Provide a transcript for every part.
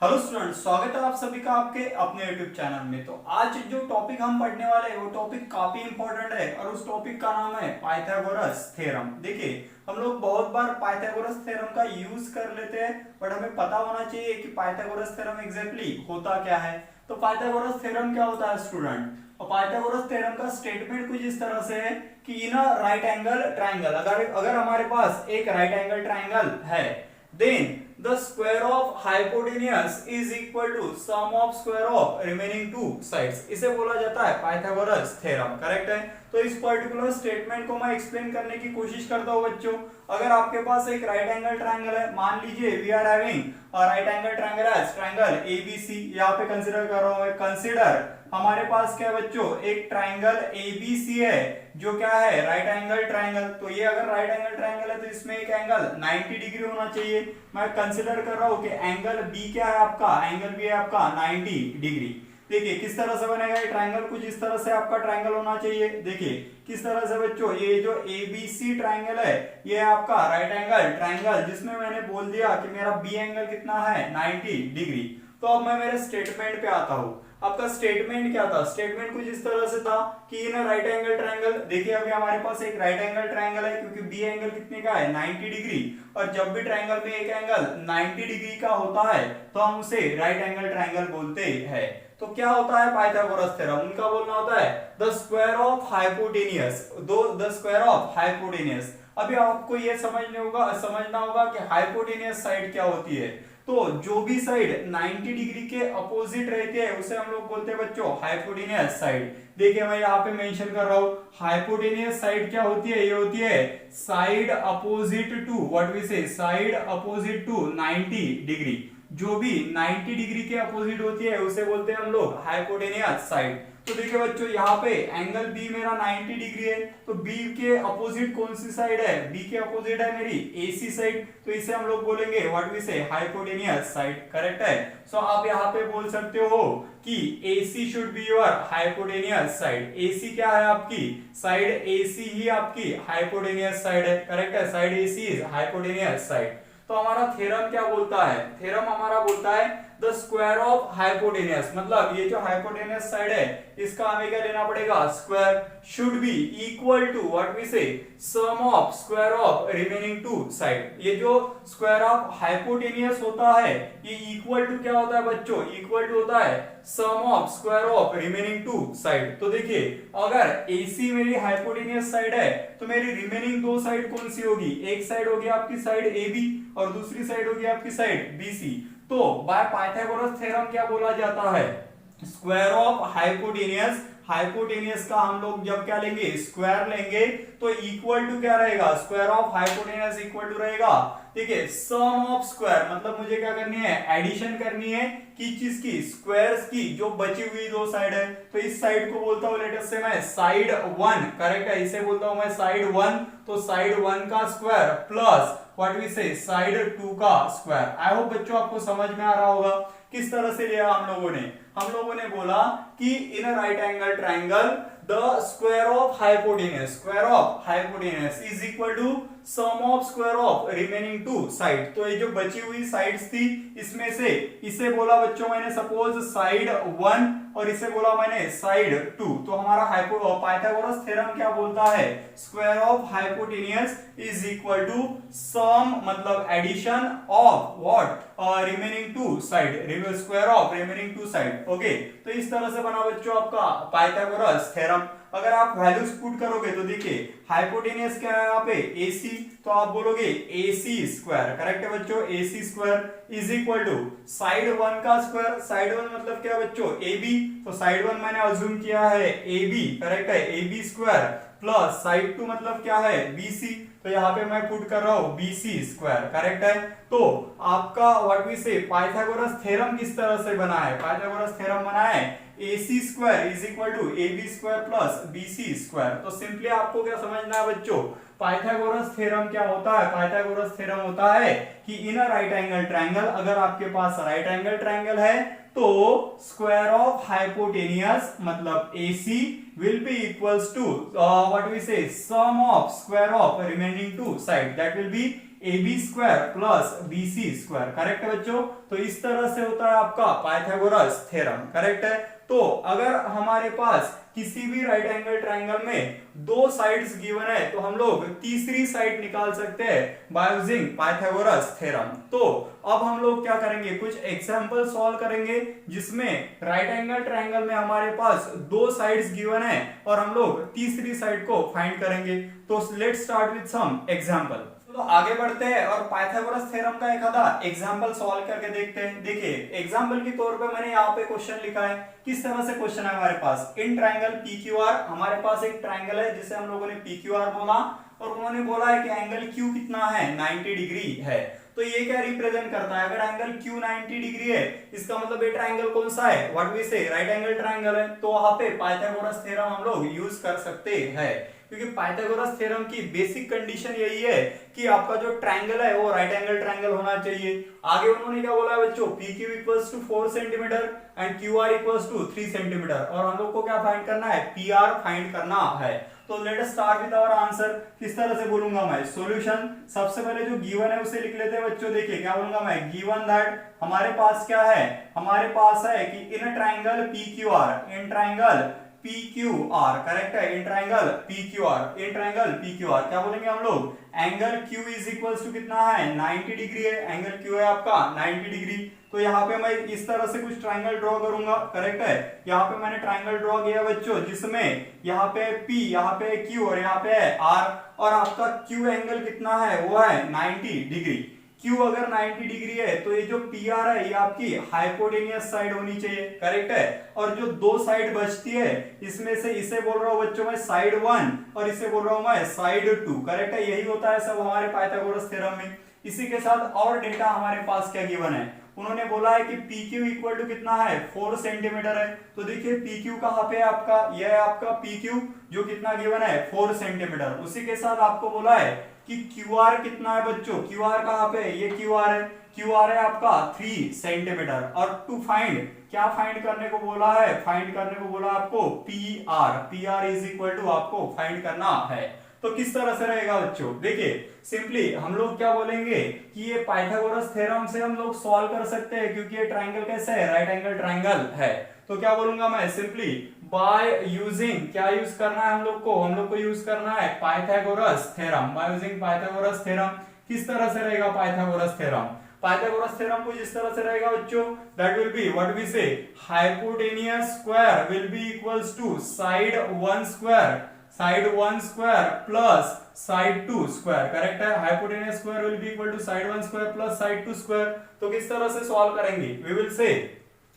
Hello student, स्वागत है आप सभी का आपके अपने यूट्यूब चैनल में। तो आज जो टॉपिक हम पढ़ने वाले हैं वो टॉपिक काफी इंपॉर्टेंट है और उस टॉपिक का नाम है पाइथागोरस थ्योरम। देखिए, हम लोग बहुत बार पाइथागोरस थ्योरम का यूज कर लेते हैं, बट हमें पता होना चाहिए कि पाइथागोरस थ्योरम एग्जैक्टली होता क्या है। तो पाइथागोरस थ्योरम क्या होता है स्टूडेंट? और पाइथागोरस थ्योरम का स्टेटमेंट कुछ इस तरह से है कि in a right angle triangle, अगर हमारे पास एक राइट एंगल ट्राइंगल है, then the square of hypotenuse is equal to sum of square of remaining two sides। इसे बोला जाता है पाइथागोरस थ्योरम। करेक्ट है। तो इस पर्टिकुलर स्टेटमेंट को मैं एक्सप्लेन करने की कोशिश करता हूं बच्चों। अगर आपके पास एक राइट एंगल ट्राइंगल है, मान लीजिए we are having right angle triangle as triangle ABC, यहाँ पे कंसीडर कर रहा हूं। कंसीडर हमारे पास क्या है बच्चों, एक ट्राइंगल एबीसी है जो क्या है, राइट एंगल ट्राइंगल। तो ये अगर राइट एंगल ट्राइंगल है तो इसमें एक एंगल 90 डिग्री होना चाहिए। मैं कंसीडर कर रहा हूं कि एंगल बी क्या है आपका, एंगल बी है आपका 90 डिग्री। देखिए किस तरह से बनेगा ये ट्राइंगल, कुछ इस तरह से आपका ट्राइंगल होना चाहिए। देखिए किस तरह से बच्चों, ये जो एबीसी ट्राइंगल है ये आपका राइट एंगल ट्राइंगल, जिसमें मैंने बोल दिया कि मेरा बी एंगल कितना है 90 डिग्री। तो अब मैं मेरे स्टेटमेंट पे आता हूं। आपका स्टेटमेंट क्या था? स्टेटमेंट कुछ इस तरह से था कि इन राइट एंगल ट्राइंगल, देखिए अभी हमारे पास एक राइट एंगल ट्राइंगल है क्योंकि बी एंगल कितने का है 90 डिग्री, और जब भी ट्राइंगल में एक एंगल 90 डिग्री का होता है तो हम उसे राइट एंगल ट्राइंगल बोलते हैं। तो क्या होता है पाइथागोरस थ्योरम, उनका बोलना होता है the square of hypotenuse, the square of hypotenuse. अभी आपको ये समझना होगा कि हाइपोटेनियस साइड क्या होती है। तो जो भी साइड 90 डिग्री के अपोजिट रहती है उसे हम लोग बोलते हैं बच्चों हाइपोटेनियस साइड। देखिए मैं यहाँ पे मेंशन कर रहा हूं, हाइपोटेनियस साइड क्या होती है, ये होती है side opposite to what we say, side opposite to 90 degree. जो भी 90 डिग्री के अपोजिट होती है उसे बोलते हैं हम लोग हाइपोटेनियस साइड। तो देखिए बच्चों यहाँ पे एंगल बी मेरा 90 डिग्री है, तो बी के अपोजिट कौन सी साइड है, बी के अपोजिट है मेरी एसी साइड। तो इसे हम लोग बोलेंगे what we say, hypotenuse side. Correct है। सो आप यहाँ पे बोल सकते हो कि AC should be your hypotenuse side. AC क्या है आपकी साइड, AC ही आपकी हाइपोटेनियस साइड है। करेक्ट है, side AC is hypotenuse side. तो हमारा थ्योरम क्या बोलता है, थ्योरम हमारा बोलता है द स्क्वायर ऑफ हाइपोटेनियस, मतलब ये जो हाइपोटेनियस साइड है इसका हमें क्या लेना पड़ेगा, square should be equal to what we say, sum of square of remaining two side. ये जो स्क्वायर ऑफ हाइपोटेनियस होता है ये इक्वल टू क्या होता है बच्चों, इक्वल टू होता है sum of square of remaining two side. तो देखिए अगर AC मेरी हाइपोटेनियस साइड है तो मेरी रिमेनिंग दो साइड कौन सी होगी, एक साइड होगी आपकी साइड AB और दूसरी साइड होगी आपकी साइड BC। तो बाय पाइथागोरस थ्योरम क्या बोला जाता है, स्क्वायर ऑफ हाइपोटेनियस, हाइपोटेनियस का हम लोग जब क्या लेंगे, स्क्वायर लेंगे तो इक्वल टू क्या रहेगा, square of hypotenuse equal to रहेगा, देखिए सम ऑफ स्क्वायर, मतलब मुझे क्या करनी है, एडिशन करनी है किस चीज की, स्क्वायर्स की, जो बची हुई दो साइड है। तो इस साइड को बोलता हूं लेट अस से मैं साइड 1। करेक्ट है, इसे बोलता हूं मैं साइड 1। तो साइड 1 का square plus what we say side 2 का स्क्वायर। आई होप बच्चों आपको समझ में आ रहा होगा किस तरह से लिया हम लोगों ने बोला कि in a right angle triangle the square of hypotenuse is equal to sum of square of remaining two side. तो ये जो बची हुई साइड्स थी इसमें से इसे बोला बच्चों मैंने सपोज साइड 1 और इसे बोला मैंने साइड 2। तो हमारा पाइथागोरस थ्योरम क्या बोलता है, square of hypotenuse is equal to sum, मतलब addition of what, remaining two side, square of remaining two side. Okay, तो इस तरह से बना बच्चों आपका पाइथागोरस थ्योरम। अगर आप वैल्यूज पुट करोगे तो देखिए हाइपोटेनियस क्या है यहाँ पे AC, तो आप बोलोगे AC स्क्वायर। करेक्ट है बच्चों, AC square is equal to side 1 का स्क्वायर, साइड 1 मतलब क्या बच्चों AB, तो साइड 1 मैंने अज्यूम किया है AB। करेक्ट है, AB स्क्वायर प्लस साइड 2 मतलब क्या है BC, तो यहाँ पे मैं पुट कर रहा हूं BC स्क्वायर। करेक्ट है। तो आपका व्हाट वी से पाइथागोरस थ्योरम किस तरह से बना है, पाइथागोरस थ्योरम बना है AC square is equal to AB square plus BC square. तो सिंपली आपको क्या समझना है बच्चों, पाइथागोरस थ्योरम क्या होता है, पाइथागोरस थ्योरम होता है कि in a right angle triangle, अगर आपके पास राइट एंगल ट्राइंगल है तो स्क्वायर ऑफ हाइपोटेनियस मतलब AC will be equals to what we say sum of square of remaining two side, that will be A B square plus B C square. Correct है बच्चों? तो इस तरह से होता है आपका पाइथागोरस थ्योरम। करेक्ट है? तो अगर हमारे पास किसी भी राइट एंगल ट्रायंगल में दो साइड्स गिवन है तो हम लोग तीसरी साइड निकाल सकते हैं बाय यूजिंग पाइथागोरस थ्योरम। तो अब हम लोग क्या करेंगे, कुछ एग्जांपल सॉल्व करेंगे जिसमें राइट एंगल ट्रायंगल में हमारे पास दो साइड्स गिवन है और हम लोग तीसरी साइड को फाइंड करेंगे। तो let's start with some example. तो आगे बढ़ते हैं और पाइथागोरस थ्योरम का एक आधा एग्जांपल सॉल्व करके देखते हैं। देखिए एग्जांपल के तौर पे मैंने यहाँ पे क्वेश्चन लिखा है। किस तरह से क्वेश्चन है हमारे पास, इन ट्रायंगल PQR, हमारे पास एक ट्रायंगल है जिसे हम लोगों ने PQR बोला और उन्होंने बोला है कि एंगल Q कितना है, 90 डिग्री है। तो ये क्या रिप्रेजेंट करता है, अगर एंगल Q 90 डिग्री है इसका मतलब ये ट्रायंगल कौन सा है, व्हाट वी से राइट एंगल ट्रायंगल है। तो वहां पे पाइथागोरस थ्योरम हम लोग यूज कर सकते हैं क्योंकि पाइथागोरस थ्योरम की बेसिक कंडीशन यही है कि आपका जो ट्रायंगल है वो राइट एंगल ट्रायंगल होना चाहिए। आगे उन्होंने क्या बोला है बच्चों, PQ equals to 4 centimetre and QR equals to 3 centimetre और हम लोग को क्या फाइंड करना है, PR फाइंड करना है। तो let us start with our answer. किस तरह से बोलूंगा मैं, सॉल्यूशन सबसे पहले जो गिवन है उसे लिख लेते हैं बच्चों। देखिए क्या बोलूंगा मैं, गिवन दैट हमारे पास क्या है, हमारे पास है कि in triangle PQR, in triangle PQR, correct है, in triangle PQR, in triangle PQR क्या बोलेंगे हम लोग, angle Q is equals to कितना है, 90 डिग्री है। एंगल Q है आपका 90 डिग्री। तो यहाँ पे मैं इस तरह से कुछ ट्रायंगल ड्रॉ करूंगा। करेक्ट है, यहाँ पे मैंने ट्रायंगल ड्रॉ किया बच्चों जिसमें यहाँ पे P, यहाँ पे Q और यहाँ पे है R और आपका Q एंगल कितना है, वो है 90 डिग्री। Q अगर 90 डिग्री है तो ये जो PR है ये आपकी हाइपोटेनियस साइड होनी चाहिए। करेक्ट है, और जो दो साइड बचती है इसमें से इसे बोल रहा हूं बच्चों मैं साइड 1 और इसे बोल रहा हूं मैं साइड 2। करेक्ट है, यही होता है सब हमारे पाइथागोरस थ्योरम में। इसी के साथ और डेटा हमारे पास क्या गिवन है, उन्होंने बोला है कि PQ इक्वल टू कितना है, 4 सेंटीमीटर है। तो देखिए PQ कहां पे है आपका, यह है आपका PQ जो कितना गिवन है, 4 सेंटीमीटर। उसी के साथ आपको बोला है कि QR कितना है बच्चों, QR कहां पे है, ये QR है, QR है आपका 3 सेंटीमीटर। और टू फाइंड, क्या फाइंड करने को बोला है, फाइंड करने को बोला आपको PR इज इक्वल टू आपको फाइंड करना है। तो किस तरह से रहेगा बच्चों, देखिए सिंपली हम लोग क्या बोलेंगे कि ये पाइथागोरस थ्योरम से हम लोग सॉल्व कर सकते हैं क्योंकि ये ट्रायंगल कैसा है, राइट एंगल ट्रायंगल है। तो क्या बोलूंगा मैं, सिंपली बाय यूजिंग, क्या यूज करना है हम लोग को यूज करना है Pythagoras theorem, by using Pythagoras theorem. किस तरह से रहेगा पाइथागोरस थ्योरम, पाइथागोरस थ्योरम कुछ इस तरह से रहेगा बच्चों, that will be what we say, hypotenuse square will be equals to side 1 square, side 1 square plus side 2 square. Correct है, hypotenuse square will be equal to side 1 square plus side 2 square. तो किस तरह से solve करेंगे, we will say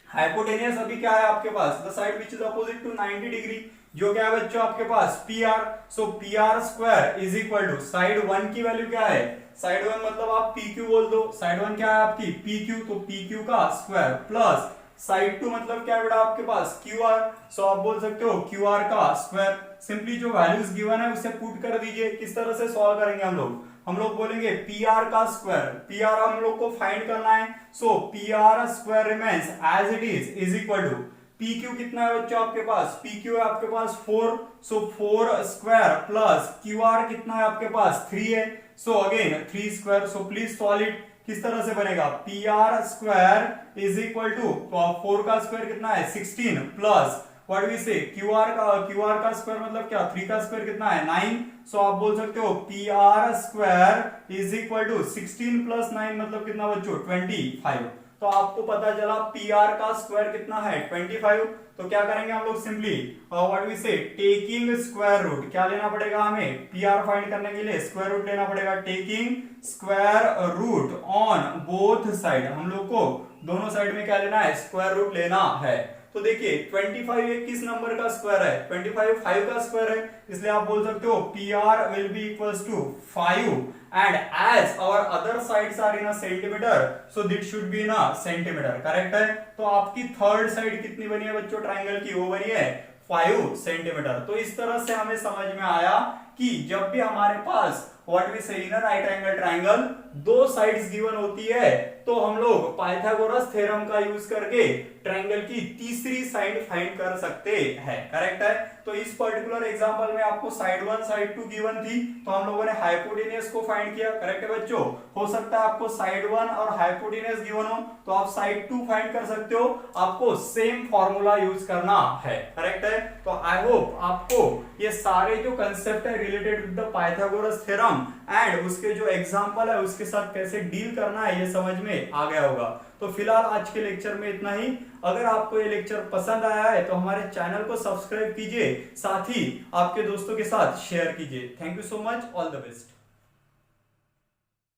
hypotenuse अभी क्या है आपके पास, the side which is opposite to 90 degree, जो क्या है बच्चों आपके पास PR। So PR square is equal to side 1 की वैल्यू क्या है, साइड 1 मतलब आप PQ बोल दो, साइड 1 क्या है आपकी PQ, तो PQ का स्क्वायर प्लस साइड 2 मतलब क्या है बेटा आपके पास QR। सो आप बोल सकते हो QR का स्क्वायर। सिंपली जो वैल्यूज गिवन है उसे पुट कर दीजिए। किस तरह से सॉल्व करेंगे हम लोग बोलेंगे PR का स्क्वायर, PR हम लोग को फाइंड करना है। So PR square remains as it is equal to PQ कितना है बच्चों आपके पास, PQ है आपके पास 4, सो 4 स्क्वायर प्लस QR कितना है आपके पास 3 है, so again 3 square. So please solve it. किस तरह से बनेगा, PR square is equal to 4 का स्क्वायर कितना है 16 plus what we say QR का स्क्वायर मतलब क्या, 3 का स्क्वायर कितना है 9। सो आप बोल सकते हो PR square is equal to 16 plus 9 मतलब कितना बच्चों 25। तो आपको पता चला PR का स्क्वायर कितना है 25। तो क्या करेंगे हम लोग, सिंपली व्हाट वी से टेकिंग स्क्वायर रूट, क्या लेना पड़ेगा हमें PR फाइंड करने के लिए स्क्वायर रूट लेना पड़ेगा। Taking square root on both side, हम लोग को दोनों साइड में क्या लेना है, स्क्वायर रूट लेना है। तो देखिए 25 ये किस नंबर का स्क्वायर है, 25 5 का स्क्वायर है, इसलिए आप बोल सकते हो PR will be equals to 5 and as our other sides are in a centimeter so this should be in a centimeter। Correct है, तो आपकी थर्ड साइड कितनी बनी है बच्चों ट्रायंगल की, वो बनी है 5 सेंटीमीटर। तो इस तरह से हमें समझ में आया कि जब भी हमारे पास व्हाट वी से इन अ राइट एंगल ट्रायंगल दो साइड्स गिवन होती है तो हम लोग पाइथागोरस थ्योरम का यूज करके ट्रायंगल की तीसरी साइड फाइंड कर सकते हैं। करेक्ट है, तो इस पर्टिकुलर एग्जांपल में आपको साइड 1 साइड 2 गिवन थी, तो हम लोगों ने हाइपोटेनियस को फाइंड किया। करेक्ट है बच्चों? हो सकता है आपको साइड 1 और हाइपोटेनियस गिवन हो तो आप साइड 2 फाइंड कर सकते हो, आपको सेम फॉर्मूला यूज करना है। करेक्ट है? तो आई होप आपको ये सारे जो कंसेप्ट है related with the Pythagoras theorem and उसके जो एग्जांपल है उसके साथ कैसे डील करना है ये समझ में आ गया होगा। तो फिलहाल आज के लेक्चर में इतना ही। अगर आपको ये लेक्चर पसंद आया है तो हमारे चैनल को सब्सक्राइब कीजिए, साथ ही आपके दोस्तों के साथ शेयर कीजिए। Thank you so much, all the best.